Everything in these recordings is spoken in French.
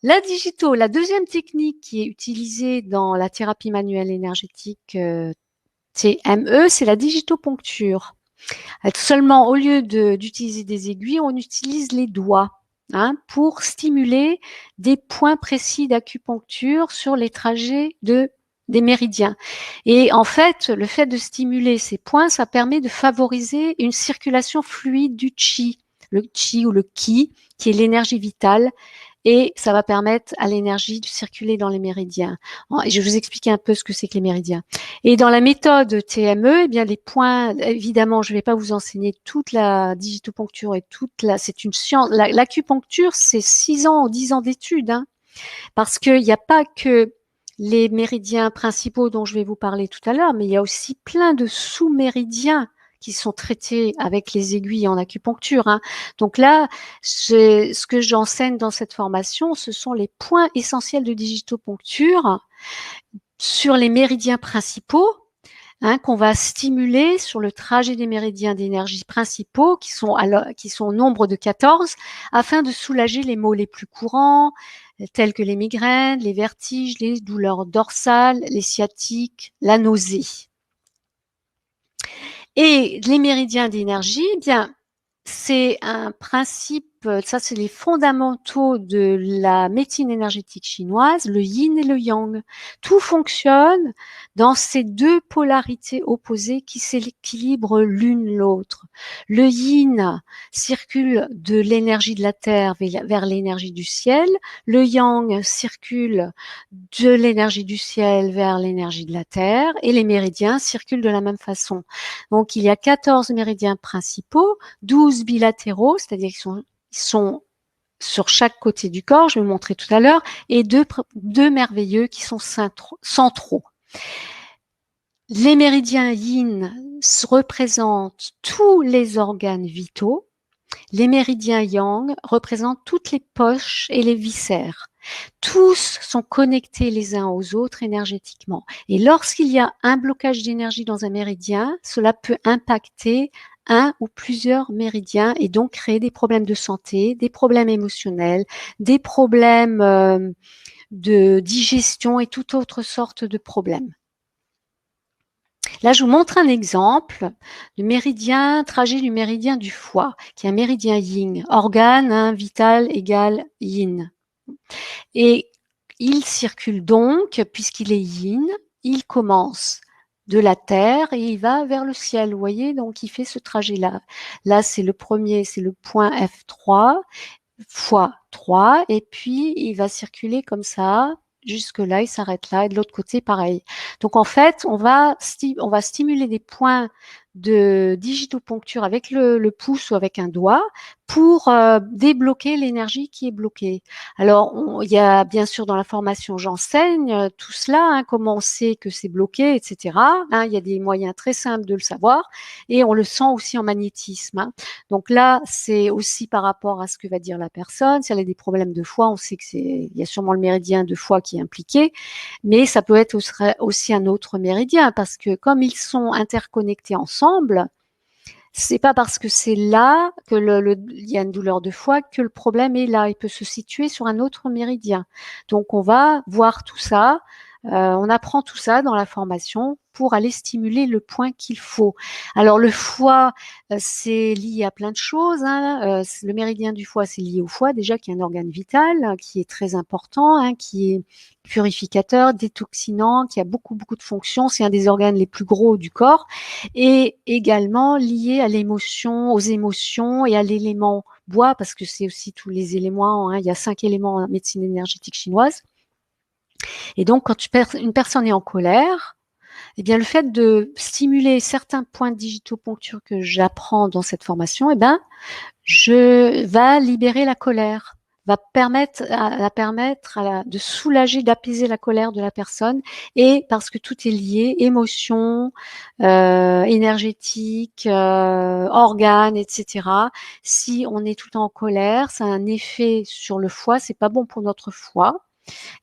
La deuxième technique qui est utilisée dans la thérapie manuelle énergétique TME, c'est la digitoponcture. Seulement, au lieu d'utiliser des aiguilles, on utilise les doigts pour stimuler des points précis d'acupuncture sur les trajets des méridiens. Et en fait, le fait de stimuler ces points, ça permet de favoriser une circulation fluide du chi, le chi ou le ki, qui est l'énergie vitale, et ça va permettre à l'énergie de circuler dans les méridiens. Et je vais vous expliquer un peu ce que c'est que les méridiens. Et dans la méthode TME, eh bien les points, évidemment, je ne vais pas vous enseigner toute la digitoponcture et c'est une science. L'acupuncture, c'est 6 ans ou 10 ans d'études, parce qu'il n'y a pas que les méridiens principaux dont je vais vous parler tout à l'heure, mais il y a aussi plein de sous-méridiens qui sont traités avec les aiguilles en acupuncture. Donc là, ce que j'enseigne dans cette formation, ce sont les points essentiels de digitoponcture sur les méridiens principaux, qu'on va stimuler sur le trajet des méridiens d'énergie principaux, qui sont au nombre de 14, afin de soulager les maux les plus courants, tels que les migraines, les vertiges, les douleurs dorsales, les sciatiques, la nausée. Et les méridiens d'énergie, eh bien, c'est un principe, ça c'est les fondamentaux de la médecine énergétique chinoise, le yin et le yang. Tout fonctionne dans ces deux polarités opposées qui s'équilibrent l'une l'autre. Le yin circule de l'énergie de la terre vers l'énergie du ciel, le yang circule de l'énergie du ciel vers l'énergie de la terre, et les méridiens circulent de la même façon. Donc il y a 14 méridiens principaux, 12 bilatéraux, c'est-à-dire qu'ils sont sur chaque côté du corps, je vais vous montrer tout à l'heure, et deux merveilleux qui sont centraux. Les méridiens yin représentent tous les organes vitaux, les méridiens yang représentent toutes les poches et les viscères. Tous sont connectés les uns aux autres énergétiquement. Et lorsqu'il y a un blocage d'énergie dans un méridien, cela peut impacter un ou plusieurs méridiens et donc créer des problèmes de santé, des problèmes émotionnels, des problèmes de digestion et toute autre sorte de problèmes. Là, je vous montre un exemple de trajet du méridien du foie, qui est un méridien yin, organe vital égale yin. Et il circule donc, puisqu'il est yin, il commence de la terre et il va vers le ciel. Vous voyez, donc il fait ce trajet-là. Là, c'est le premier, c'est le point F3 fois 3, et puis il va circuler comme ça. Jusque là, il s'arrête là, et de l'autre côté, pareil. Donc en fait, on va stimuler des points de digitoponcture avec le pouce ou avec un doigt pour débloquer l'énergie qui est bloquée. Alors, il y a bien sûr dans la formation, j'enseigne tout cela, comment on sait que c'est bloqué, etc. Il y a des moyens très simples de le savoir, et on le sent aussi en magnétisme. Donc là, c'est aussi par rapport à ce que va dire la personne. Si elle a des problèmes de foie, on sait il y a sûrement le méridien de foie qui est impliqué, mais ça peut être aussi un autre méridien, parce que comme ils sont interconnectés ensemble, c'est pas parce que c'est là que il y a une douleur de foie que le problème est là. Il peut se situer sur un autre méridien. Donc on va voir tout ça. On apprend tout ça dans la formation pour aller stimuler le point qu'il faut. Alors le foie, c'est lié à plein de choses. Le méridien du foie, c'est lié au foie déjà, qui est un organe vital, qui est très important, qui est purificateur, détoxinant, qui a beaucoup de fonctions. C'est un des organes les plus gros du corps, et également lié à l'émotion, aux émotions et à l'élément bois, parce que c'est aussi tous les éléments. Il y a 5 éléments en médecine énergétique chinoise. Et donc, quand une personne est en colère, eh bien, le fait de stimuler certains points de digitoponcture que j'apprends dans cette formation, je vais libérer la colère, va permettre de soulager, d'apaiser la colère de la personne, et parce que tout est lié, émotion, énergétique, organes, etc. Si on est tout le temps en colère, ça a un effet sur le foie, c'est pas bon pour notre foie.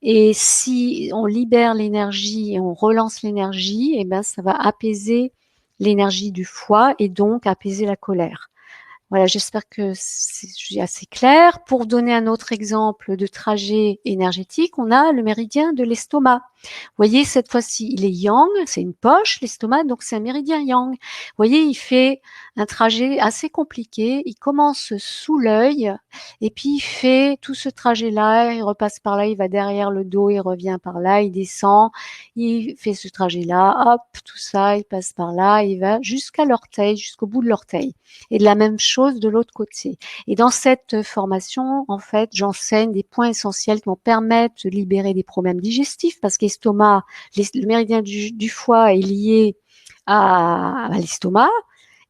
Et si on libère l'énergie et on relance l'énergie, ça va apaiser l'énergie du foie et donc apaiser la colère. Voilà, j'espère que c'est assez clair. Pour donner un autre exemple de trajet énergétique, on a le méridien de l'estomac. Vous voyez, cette fois-ci, il est yang, c'est une poche, l'estomac, donc c'est un méridien yang. Vous voyez, il fait un trajet assez compliqué. Il commence sous l'œil et puis il fait tout ce trajet-là. Il repasse par là, il va derrière le dos, il revient par là, il descend, il fait ce trajet-là, hop, tout ça, il passe par là, il va jusqu'à l'orteil, jusqu'au bout de l'orteil. Et de la même chose de l'autre côté. Et dans cette formation, en fait, j'enseigne des points essentiels qui vont permettre de libérer des problèmes digestifs parce que l'estomac, le méridien du foie est lié à l'estomac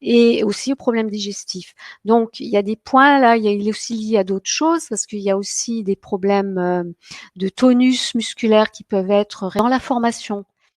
et aussi aux problèmes digestifs. Donc, il y a des points là, il est aussi lié à d'autres choses parce qu'il y a aussi des problèmes de tonus musculaire qui peuvent être dans la formation.